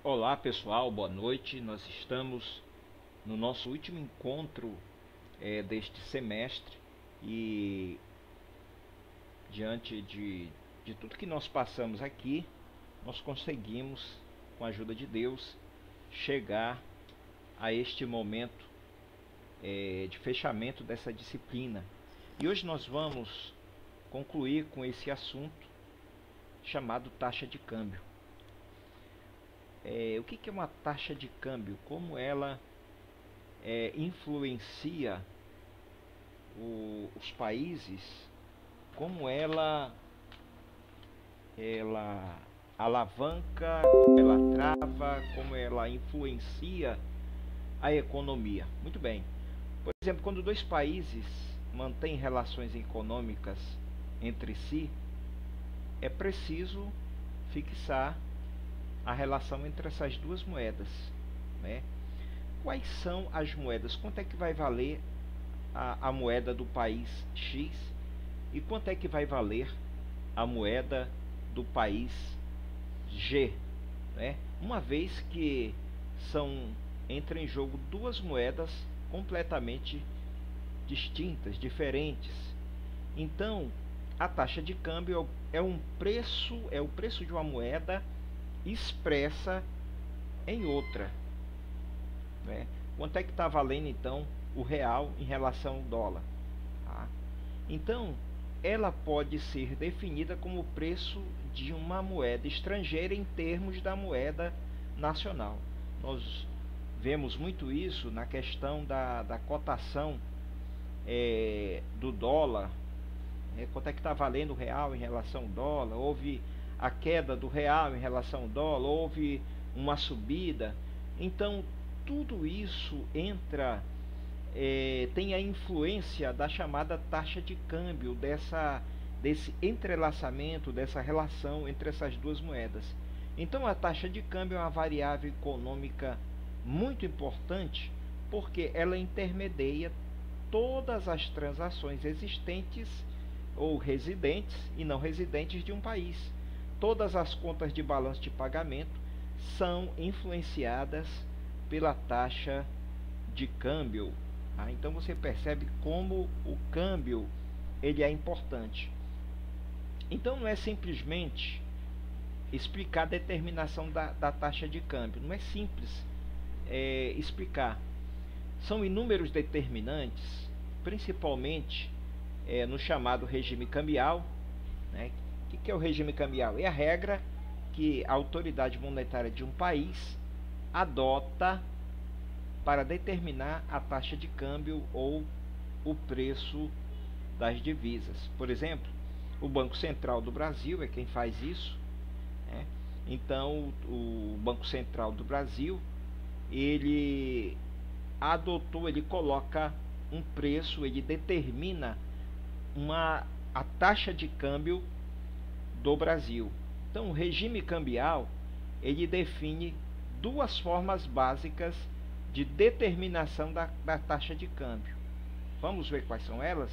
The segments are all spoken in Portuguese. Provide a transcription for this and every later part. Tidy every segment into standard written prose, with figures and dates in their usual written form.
Olá pessoal, boa noite. Nós estamos no nosso último encontro deste semestre e diante de tudo que nós passamos aqui, nós conseguimos, com a ajuda de Deus, chegar a este momento de fechamento dessa disciplina. E hoje nós vamos concluir com esse assunto chamado taxa de câmbio. O que é uma taxa de câmbio? Como ela influencia os países? Como ela alavanca, como ela trava, como ela influencia a economia? Muito bem. Por exemplo, quando dois países mantêm relações econômicas entre si, é preciso fixar a relação entre essas duas moedas, né? Quais são as moedas? Quanto é que vai valer a moeda do país X e quanto é que vai valer a moeda do país G, né? Uma vez que entram em jogo duas moedas completamente distintas, diferentes. Então, a taxa de câmbio é o preço de uma moeda expressa em outra, né? Quanto é que está valendo então o real em relação ao dólar, tá? Então ela pode ser definida como o preço de uma moeda estrangeira em termos da moeda nacional. Nós vemos muito isso na questão da cotação do dólar, quanto é que está valendo o real em relação ao dólar. Houve a queda do real em relação ao dólar, houve uma subida. Então tudo isso tem a influência da chamada taxa de câmbio, desse entrelaçamento, dessa relação entre essas duas moedas. Então a taxa de câmbio é uma variável econômica muito importante, porque ela intermedia todas as transações existentes ou residentes e não residentes de um país. Todas as contas de balanço de pagamento são influenciadas pela taxa de câmbio. Então você percebe como o câmbio ele é importante. Então não é simplesmente explicar a determinação da taxa de câmbio. Não é simples explicar. São inúmeros determinantes, principalmente no chamado regime cambial, né? O que é o regime cambial? É a regra que a autoridade monetária de um país adota para determinar a taxa de câmbio ou o preço das divisas. Por exemplo, o Banco Central do Brasil é quem faz isso, né? Então, o Banco Central do Brasil, ele coloca um preço, ele determina a taxa de câmbio do Brasil. Então, o regime cambial, ele define duas formas básicas de determinação da taxa de câmbio. Vamos ver quais são elas?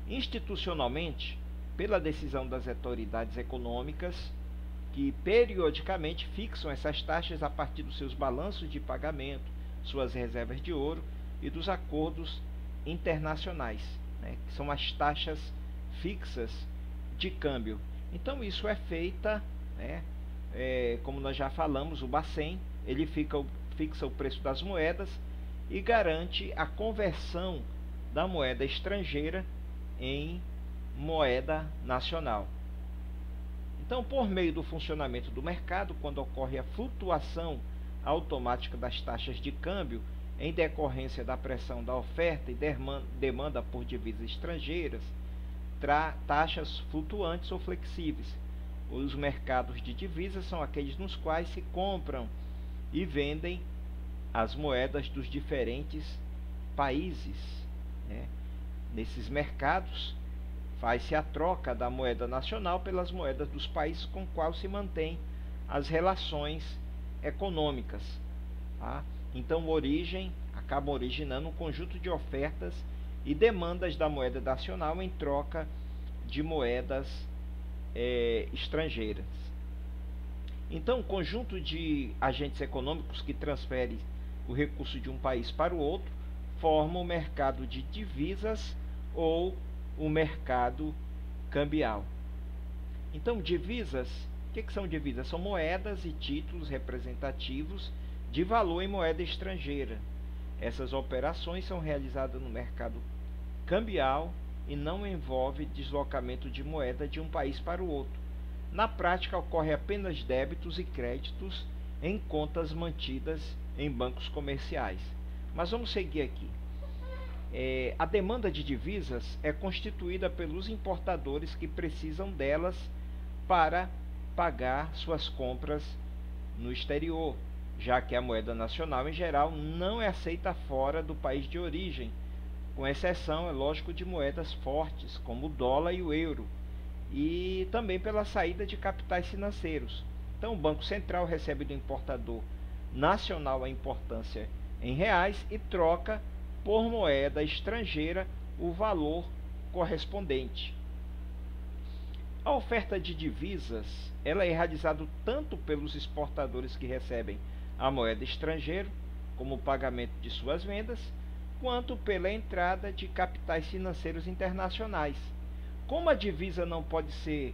Institucionalmente, pela decisão das autoridades econômicas, que periodicamente fixam essas taxas a partir dos seus balanços de pagamento, suas reservas de ouro e dos acordos internacionais, né, que são as taxas fixas de câmbio. Então isso é feita, né, como nós já falamos, o Bacen, ele fixa o preço das moedas e garante a conversão da moeda estrangeira em moeda nacional. Então, por meio do funcionamento do mercado, quando ocorre a flutuação automática das taxas de câmbio em decorrência da pressão da oferta e demanda por divisas estrangeiras, taxas flutuantes ou flexíveis. Os mercados de divisas são aqueles nos quais se compram e vendem as moedas dos diferentes países, né? Nesses mercados faz-se a troca da moeda nacional pelas moedas dos países com qual se mantém as relações econômicas, tá? Então acabam originando um conjunto de ofertas e demandas da moeda nacional em troca de moedas estrangeiras. Então, o conjunto de agentes econômicos que transferem o recurso de um país para o outro forma o mercado de divisas ou o mercado cambial. Então, divisas, o que são divisas? São moedas e títulos representativos de valor em moeda estrangeira. Essas operações são realizadas no mercado cambial e não envolve deslocamento de moeda de um país para o outro. Na prática, ocorre apenas débitos e créditos em contas mantidas em bancos comerciais. Mas vamos seguir aqui. A demanda de divisas é constituída pelos importadores que precisam delas para pagar suas compras no exterior, já que a moeda nacional em geral não é aceita fora do país de origem, com exceção, é lógico, de moedas fortes como o dólar e o euro, e também pela saída de capitais financeiros. Então, o Banco Central recebe do importador nacional a importância em reais e troca por moeda estrangeira o valor correspondente. A oferta de divisas ela é realizada tanto pelos exportadores que recebem a moeda estrangeira como pagamento de suas vendas, quanto pela entrada de capitais financeiros internacionais. Como a divisa não pode ser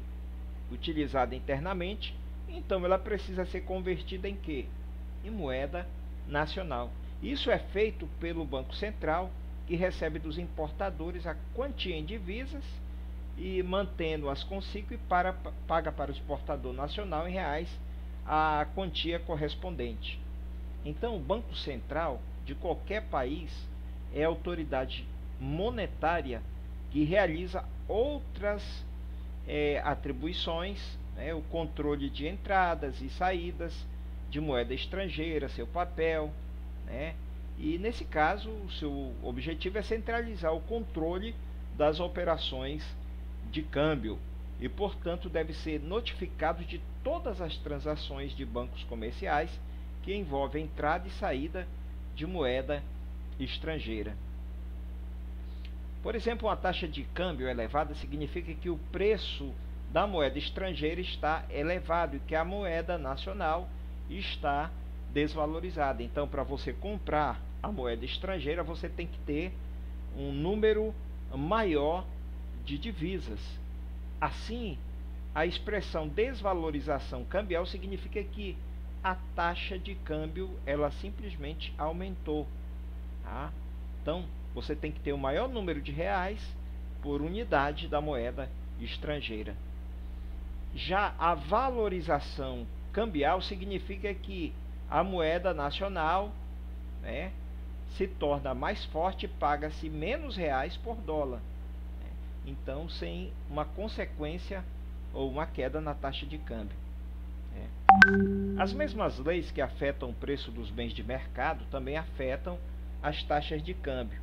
utilizada internamente, então ela precisa ser convertida em quê? Em moeda nacional. Isso é feito pelo Banco Central, que recebe dos importadores a quantia em divisas e mantendo-as consigo e paga para o exportador nacional em reais a quantia correspondente. Então, o Banco Central de qualquer país é a autoridade monetária que realiza outras atribuições, o controle de entradas e saídas de moeda estrangeira, seu papel, e nesse caso o seu objetivo é centralizar o controle das operações de câmbio e, portanto, deve ser notificado de todas as transações de bancos comerciais que envolvem entrada e saída de moeda estrangeira. Por exemplo, uma taxa de câmbio elevada significa que o preço da moeda estrangeira está elevado e que a moeda nacional está desvalorizada. Então, para você comprar a moeda estrangeira, você tem que ter um número maior de divisas. Assim, a expressão desvalorização cambial significa que a taxa de câmbio ela simplesmente aumentou. Tá? Então, você tem que ter o maior número de reais por unidade da moeda estrangeira. Já a valorização cambial significa que a moeda nacional se torna mais forte e paga-se menos reais por dólar. Então, sem uma consequência ou uma queda na taxa de câmbio. As mesmas leis que afetam o preço dos bens de mercado também afetam as taxas de câmbio.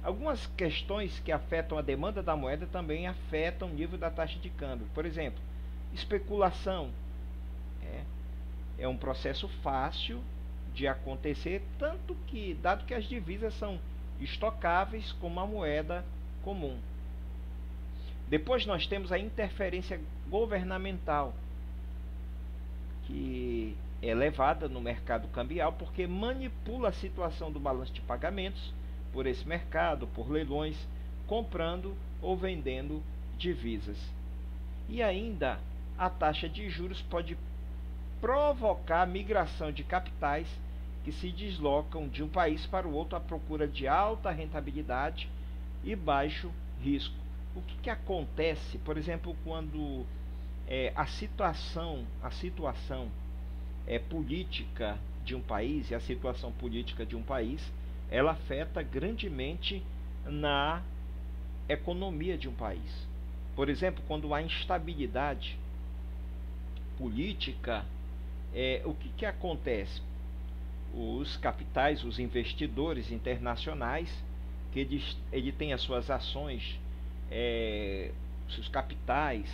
Algumas questões que afetam a demanda da moeda também afetam o nível da taxa de câmbio. Por exemplo, especulação é um processo fácil de acontecer, tanto que, dado que as divisas são estocáveis como a moeda comum. Depois nós temos a interferência governamental, que é levada no mercado cambial porque manipula a situação do balanço de pagamentos por esse mercado, por leilões, comprando ou vendendo divisas. E ainda a taxa de juros pode provocar a migração de capitais que se deslocam de um país para o outro à procura de alta rentabilidade e baixo risco. O que acontece, por exemplo, quando a situação política de um país e a situação política de um país ela afeta grandemente na economia de um país. Por exemplo, quando há instabilidade política, o que acontece? Os capitais, os investidores internacionais, que ele tem as suas ações, seus capitais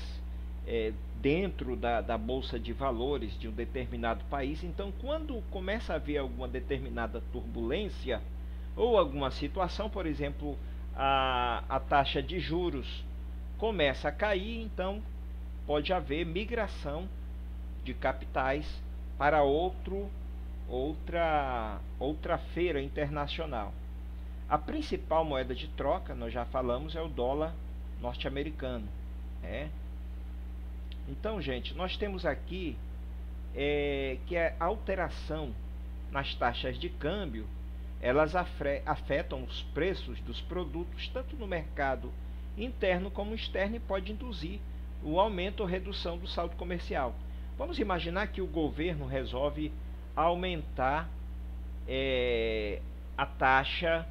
dentro da bolsa de valores de um determinado país. Então, quando começa a haver alguma determinada turbulência ou alguma situação, por exemplo, a taxa de juros começa a cair, então pode haver migração de capitais para outra feira internacional. A principal moeda de troca, nós já falamos, é o dólar norte-americano. Então, gente, nós temos aqui que a alteração nas taxas de câmbio, elas afetam os preços dos produtos tanto no mercado interno como externo e pode induzir o aumento ou redução do saldo comercial. Vamos imaginar que o governo resolve aumentar a taxa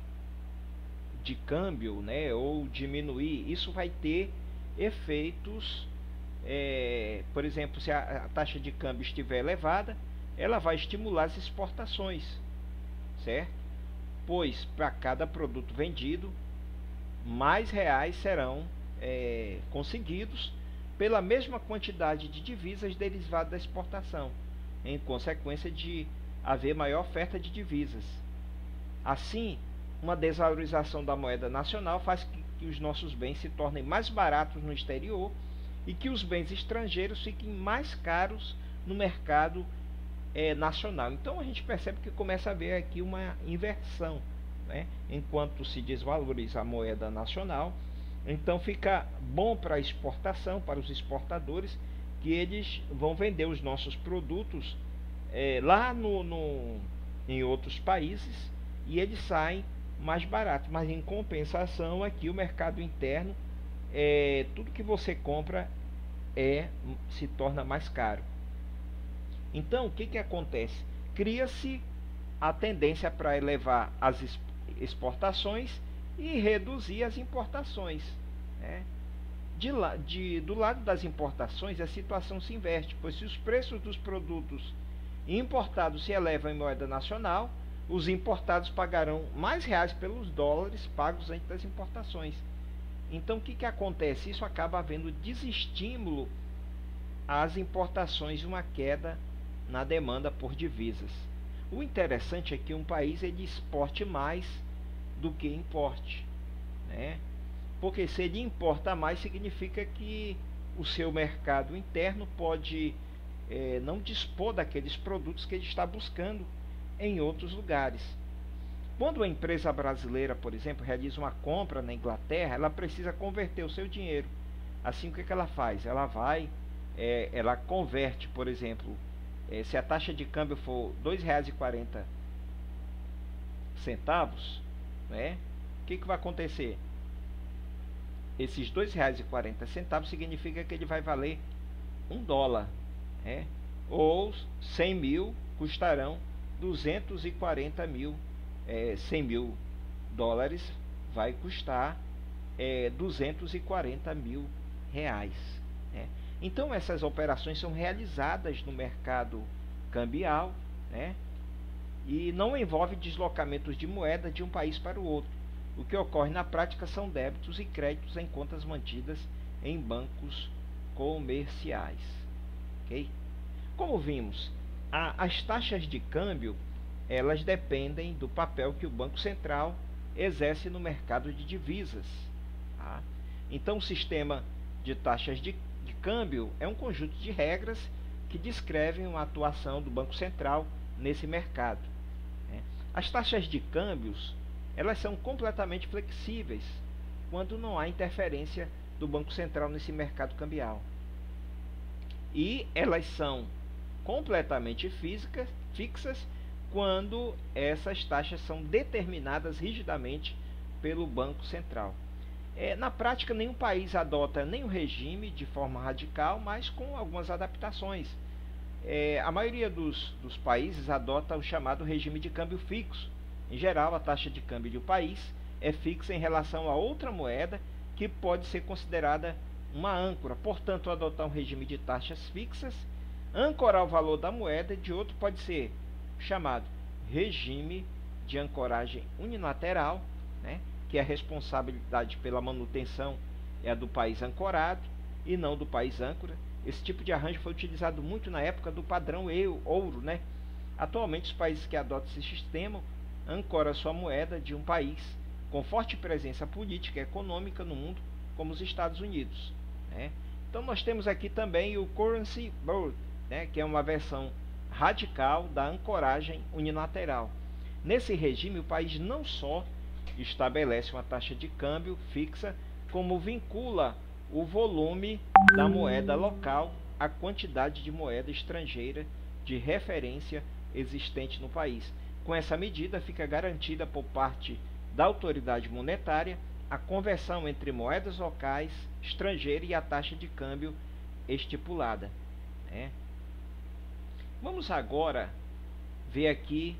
de câmbio, né, ou diminuir. Isso vai ter efeitos, por exemplo, se a taxa de câmbio estiver elevada, ela vai estimular as exportações, certo? Pois para cada produto vendido, mais reais serão conseguidos pela mesma quantidade de divisas derivadas da exportação, em consequência de haver maior oferta de divisas. Assim, uma desvalorização da moeda nacional faz que os nossos bens se tornem mais baratos no exterior e que os bens estrangeiros fiquem mais caros no mercado nacional. Então a gente percebe que começa a haver aqui uma inversão, né? Enquanto se desvaloriza a moeda nacional, então fica bom para a exportação, para os exportadores, que eles vão vender os nossos produtos lá em outros países e eles saem mais baratos. Mas em compensação aqui o mercado interno, tudo que você compra se torna mais caro. Então o que acontece? Cria-se a tendência para elevar as exportações e reduzir as importações, né? Do lado das importações a situação se inverte, pois se os preços dos produtos importados se elevam em moeda nacional, os importados pagarão mais reais pelos dólares pagos antes das importações. Então o que acontece? Isso acaba havendo desestímulo às importações e uma queda na demanda por divisas. O interessante é que um país ele exporte mais do que importe, né? Porque se ele importa mais, significa que o seu mercado interno pode não dispor daqueles produtos que ele está buscando em outros lugares. Quando uma empresa brasileira, por exemplo, realiza uma compra na Inglaterra, ela precisa converter o seu dinheiro. Assim, o que ela faz? Ela ela converte, por exemplo, se a taxa de câmbio for R$ 2,40, né? O que vai acontecer? Esses R$ 2,40 significa que ele vai valer $1, né? Ou 100 mil custarão 240 mil. 100 mil dólares vai custar 240 mil reais, né? Então essas operações são realizadas no mercado cambial, né? E não envolve deslocamentos de moeda de um país para o outro. O que ocorre na prática são débitos e créditos em contas mantidas em bancos comerciais, ok? Como vimos, as taxas de câmbio elas dependem do papel que o Banco Central exerce no mercado de divisas, tá? Então o sistema de taxas de câmbio é um conjunto de regras que descrevem a atuação do Banco Central nesse mercado, né? As taxas de câmbios elas são completamente flexíveis quando não há interferência do Banco Central nesse mercado cambial, e elas são completamente fixas quando essas taxas são determinadas rigidamente pelo Banco Central. Na prática, nenhum país adota nenhum regime de forma radical, mas com algumas adaptações. A maioria dos países adota o chamado regime de câmbio fixo. Em geral, a taxa de câmbio de um país é fixa em relação a outra moeda que pode ser considerada uma âncora. Portanto, adotar um regime de taxas fixas, ancorar o valor da moeda de outro pode ser chamado regime de ancoragem unilateral, né, que a responsabilidade pela manutenção é a do país ancorado e não do país âncora. Esse tipo de arranjo foi utilizado muito na época do padrão ouro, né? Atualmente, os países que adotam esse sistema ancoram sua moeda de um país com forte presença política e econômica no mundo, como os Estados Unidos, né? Então nós temos aqui também o Currency Board, né, que é uma versão radical da ancoragem unilateral. Nesse regime, o país não só estabelece uma taxa de câmbio fixa, como vincula o volume da moeda local à quantidade de moeda estrangeira de referência existente no país. Com essa medida, fica garantida por parte da autoridade monetária a conversão entre moedas locais, estrangeiras e a taxa de câmbio estipulada, né? Vamos agora ver aqui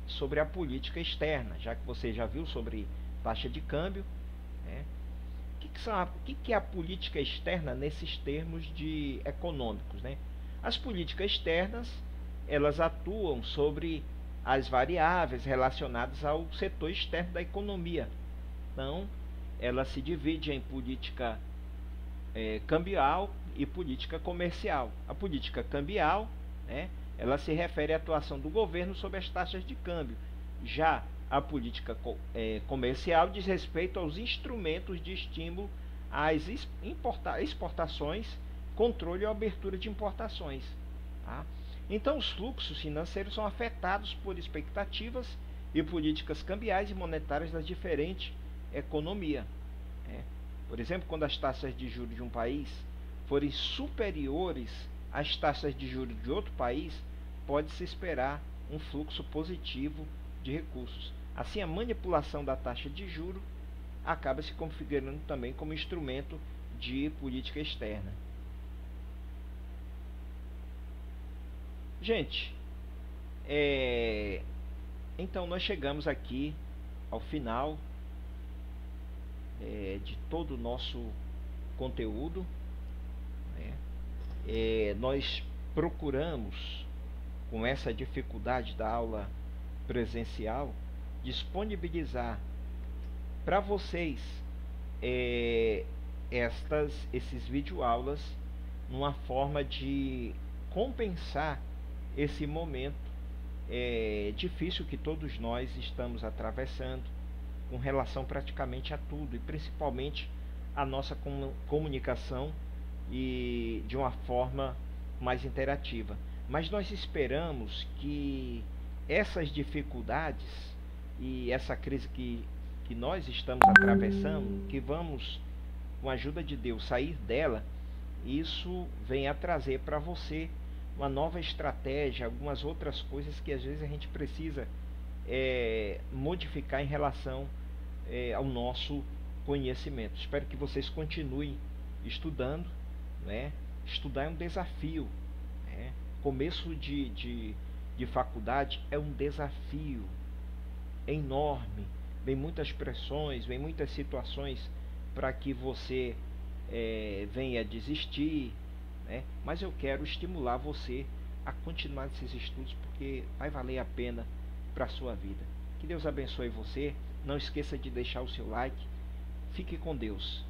sobre a política externa, já que você já viu sobre taxa de câmbio, né? O que é a política externa nesses termos econômicos, né? As políticas externas, elas atuam sobre as variáveis relacionadas ao setor externo da economia. Então, ela se divide em política cambial e política comercial. A política cambial, né, ela se refere à atuação do governo sobre as taxas de câmbio. Já a política comercial diz respeito aos instrumentos de estímulo às exportações, controle e abertura de importações, tá? Então, os fluxos financeiros são afetados por expectativas e políticas cambiais e monetárias das diferentes economias, né? Por exemplo, quando as taxas de juros de um país forem superiores às taxas de juros de outro país, pode-se esperar um fluxo positivo de recursos. Assim, a manipulação da taxa de juros acaba se configurando também como instrumento de política externa. Gente, então nós chegamos aqui ao final de todo o nosso conteúdo, né? Nós procuramos, com essa dificuldade da aula presencial, disponibilizar para vocês esses videoaulas numa forma de compensar esse momento difícil que todos nós estamos atravessando com relação praticamente a tudo, e principalmente a nossa comunicação, e de uma forma mais interativa. Mas nós esperamos que essas dificuldades e essa crise que nós estamos atravessando, que vamos, com a ajuda de Deus, sair dela, isso venha a trazer para você uma nova estratégia, algumas outras coisas que às vezes a gente precisa modificar em relação ao nosso conhecimento. Espero que vocês continuem estudando, né? Estudar é um desafio, né? Começo de faculdade é um desafio enorme, vem muitas pressões, vem muitas situações para que você venha desistir, né? Mas eu quero estimular você a continuar esses estudos, porque vai valer a pena para a sua vida. Que Deus abençoe você. Não esqueça de deixar o seu like. Fique com Deus.